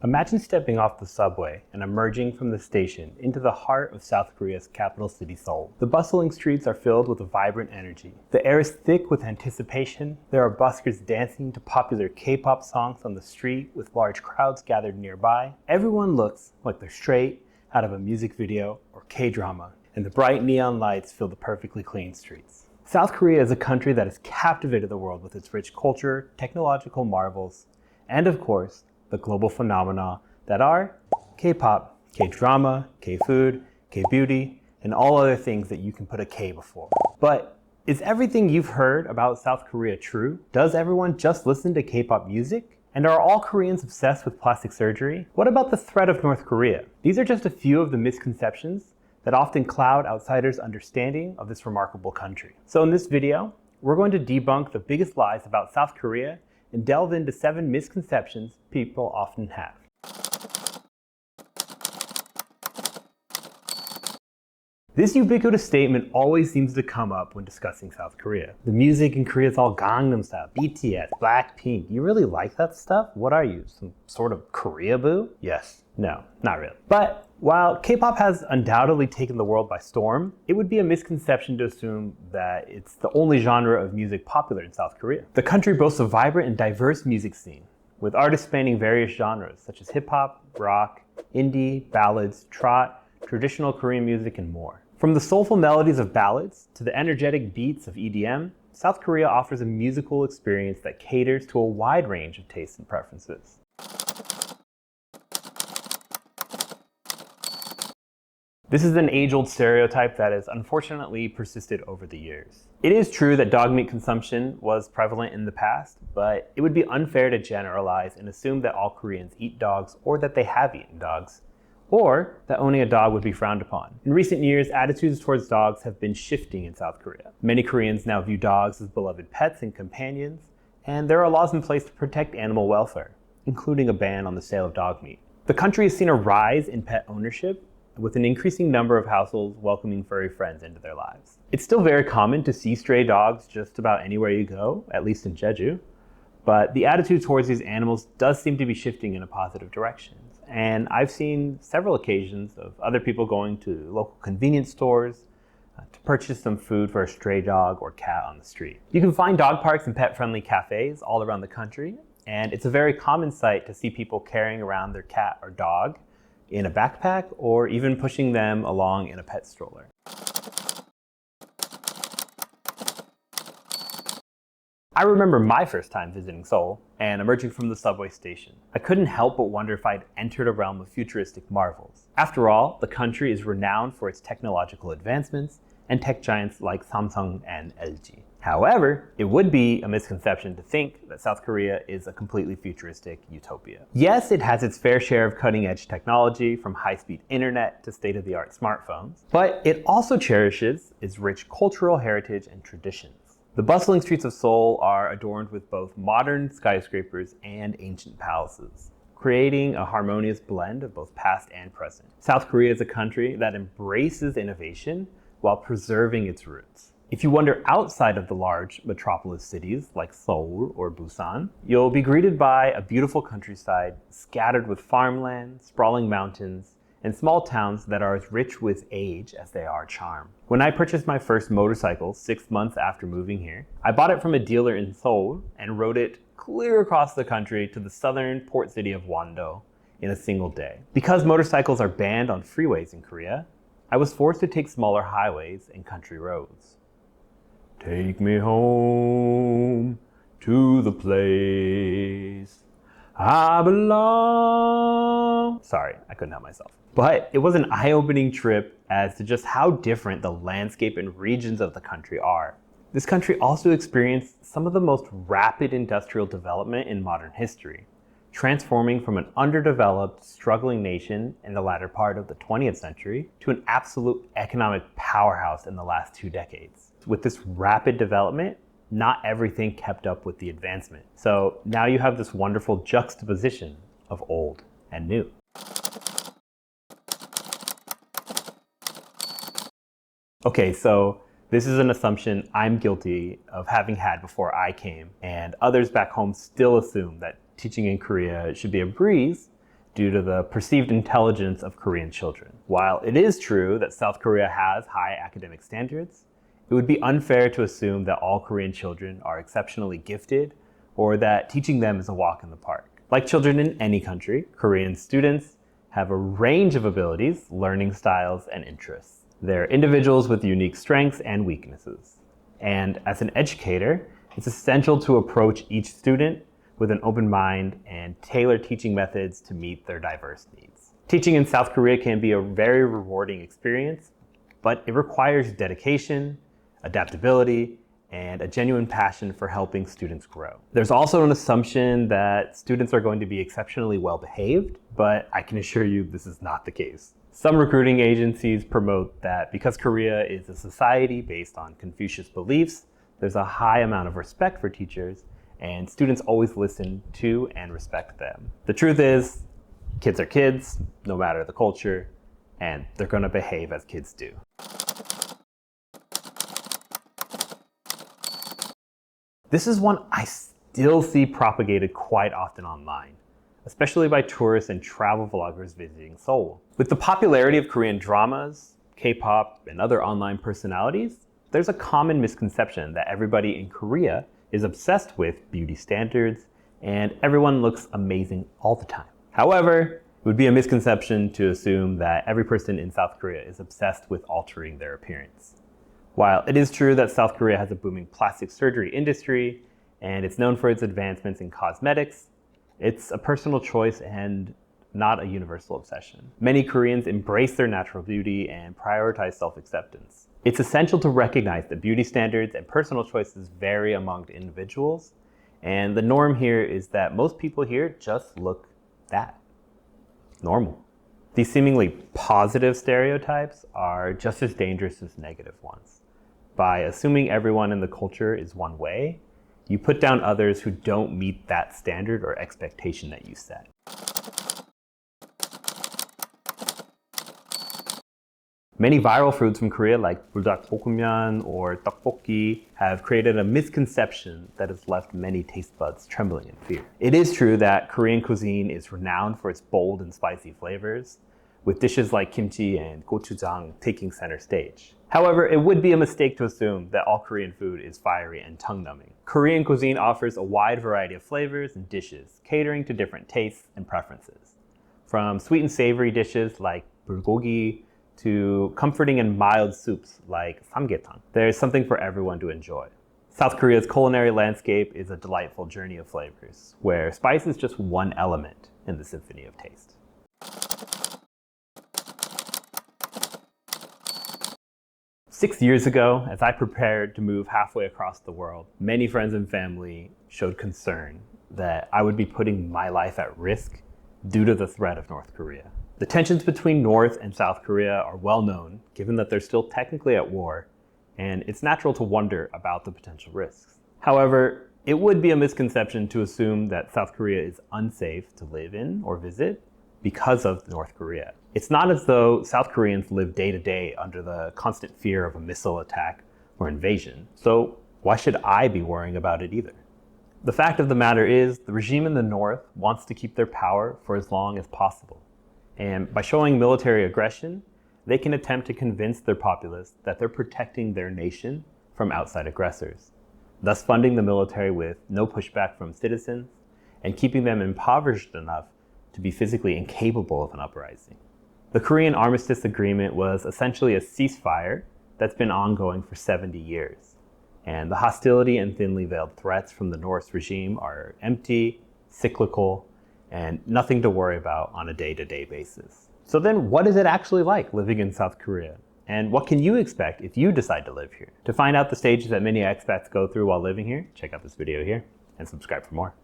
Imagine stepping off the subway and emerging from the station into the heart of South Korea's capital city, Seoul. The bustling streets are filled with a vibrant energy. The air is thick with anticipation. There are buskers dancing to popular K-pop songs on the street with large crowds gathered nearby. Everyone looks like they're straight out of a music video or K-drama, and the bright neon lights fill the perfectly clean streets. South Korea is a country that has captivated the world with its rich culture, technological marvels, and of course, the global phenomena that are K-pop, K-drama, K-food, K-beauty, and all other things that you can put a K before. But is everything you've heard about South Korea true? Does everyone just listen to K-pop music? And are all Koreans obsessed with plastic surgery? What about the threat of North Korea? These are just a few of the misconceptions that often cloud outsiders' understanding of this remarkable country. So in this video, we're going to debunk the biggest lies about South Korea and delve into 7 misconceptions people often have. This ubiquitous statement always seems to come up when discussing South Korea. The music in Korea is all Gangnam Style, BTS, Blackpink. You really like that stuff? What are you, some sort of Korea boo? Yes. No, not really. But while K-pop has undoubtedly taken the world by storm, it would be a misconception to assume that it's the only genre of music popular in South Korea. The country boasts a vibrant and diverse music scene, with artists spanning various genres such as hip-hop, rock, indie, ballads, trot, traditional Korean music, and more. From the soulful melodies of ballads to the energetic beats of EDM, South Korea offers a musical experience that caters to a wide range of tastes and preferences. This is an age-old stereotype that has unfortunately persisted over the years. It is true that dog meat consumption was prevalent in the past, but it would be unfair to generalize and assume that all Koreans eat dogs or that they have eaten dogs, or that owning a dog would be frowned upon. In recent years, attitudes towards dogs have been shifting in South Korea. Many Koreans now view dogs as beloved pets and companions, and there are laws in place to protect animal welfare, including a ban on the sale of dog meat. The country has seen a rise in pet ownership, with an increasing number of households welcoming furry friends into their lives. It's still very common to see stray dogs just about anywhere you go, at least in Jeju, but the attitude towards these animals does seem to be shifting in a positive direction. And I've seen several occasions of other people going to local convenience stores to purchase some food for a stray dog or cat on the street. You can find dog parks and pet-friendly cafes all around the country, and it's a very common sight to see people carrying around their cat or dog in a backpack, or even pushing them along in a pet stroller. I remember my first time visiting Seoul and emerging from the subway station. I couldn't help but wonder if I'd entered a realm of futuristic marvels. After all, the country is renowned for its technological advancements and tech giants like Samsung and LG. However, it would be a misconception to think that South Korea is a completely futuristic utopia. Yes, it has its fair share of cutting-edge technology, from high-speed internet to state-of-the-art smartphones, but it also cherishes its rich cultural heritage and traditions. The bustling streets of Seoul are adorned with both modern skyscrapers and ancient palaces, creating a harmonious blend of both past and present. South Korea is a country that embraces innovation while preserving its roots. If you wander outside of the large metropolis cities like Seoul or Busan, you'll be greeted by a beautiful countryside scattered with farmland, sprawling mountains, and small towns that are as rich with age as they are charm. When I purchased my first motorcycle 6 months after moving here, I bought it from a dealer in Seoul and rode it clear across the country to the southern port city of Wando in a single day. Because motorcycles are banned on freeways in Korea, I was forced to take smaller highways and country roads. Take me home to the place I belong. Sorry, I couldn't help myself. But it was an eye-opening trip as to just how different the landscape and regions of the country are. This country also experienced some of the most rapid industrial development in modern history, transforming from an underdeveloped, struggling nation in the latter part of the 20th century to an absolute economic powerhouse in the last 2 decades. With this rapid development, not everything kept up with the advancement. So now you have this wonderful juxtaposition of old and new. Okay, so this is an assumption I'm guilty of having had before I came, and others back home still assume that teaching in Korea should be a breeze due to the perceived intelligence of Korean children. While it is true that South Korea has high academic standards, it would be unfair to assume that all Korean children are exceptionally gifted or that teaching them is a walk in the park. Like children in any country, Korean students have a range of abilities, learning styles, and interests. They're individuals with unique strengths and weaknesses. And as an educator, it's essential to approach each student with an open mind and tailor teaching methods to meet their diverse needs. Teaching in South Korea can be a very rewarding experience, but it requires dedication, adaptability, and a genuine passion for helping students grow. There's also an assumption that students are going to be exceptionally well behaved, but I can assure you this is not the case. Some recruiting agencies promote that because Korea is a society based on Confucius beliefs, there's a high amount of respect for teachers, and students always listen to and respect them. The truth is, kids are kids, no matter the culture, and they're gonna behave as kids do. This is one I still see propagated quite often online, especially by tourists and travel vloggers visiting Seoul. With the popularity of Korean dramas, K-pop, and other online personalities, there's a common misconception that everybody in Korea is obsessed with beauty standards and everyone looks amazing all the time. However, it would be a misconception to assume that every person in South Korea is obsessed with altering their appearance. While it is true that South Korea has a booming plastic surgery industry and it's known for its advancements in cosmetics, it's a personal choice and not a universal obsession. Many Koreans embrace their natural beauty and prioritize self-acceptance. It's essential to recognize that beauty standards and personal choices vary among individuals, and the norm here is that most people here just look that normal. These seemingly positive stereotypes are just as dangerous as negative ones. By assuming everyone in the culture is one way, you put down others who don't meet that standard or expectation that you set. Many viral foods from Korea like buldak or tteokbokki have created a misconception that has left many taste buds trembling in fear. It is true that Korean cuisine is renowned for its bold and spicy flavors, with dishes like kimchi and gochujang taking center stage. However, it would be a mistake to assume that all Korean food is fiery and tongue-numbing. Korean cuisine offers a wide variety of flavors and dishes, catering to different tastes and preferences. From sweet and savory dishes like bulgogi to comforting and mild soups like samgyetang. There's something for everyone to enjoy. South Korea's culinary landscape is a delightful journey of flavors, where spice is just one element in the symphony of taste. Six years ago, as I prepared to move halfway across the world, many friends and family showed concern that I would be putting my life at risk due to the threat of North Korea. The tensions between North and South Korea are well known, given that they're still technically at war, and it's natural to wonder about the potential risks. However, it would be a misconception to assume that South Korea is unsafe to live in or visit because of North Korea. It's not as though South Koreans live day to day under the constant fear of a missile attack or invasion, so why should I be worrying about it either? The fact of the matter is, the regime in the North wants to keep their power for as long as possible. And by showing military aggression, they can attempt to convince their populace that they're protecting their nation from outside aggressors, thus funding the military with no pushback from citizens and keeping them impoverished enough to be physically incapable of an uprising. The Korean Armistice Agreement was essentially a ceasefire that's been ongoing for 70 years. And the hostility and thinly veiled threats from the North's regime are empty, cyclical, and nothing to worry about on a day-to-day basis. So then what is it actually like living in South Korea? And what can you expect if you decide to live here? To find out the stages that many expats go through while living here, check out this video here and subscribe for more.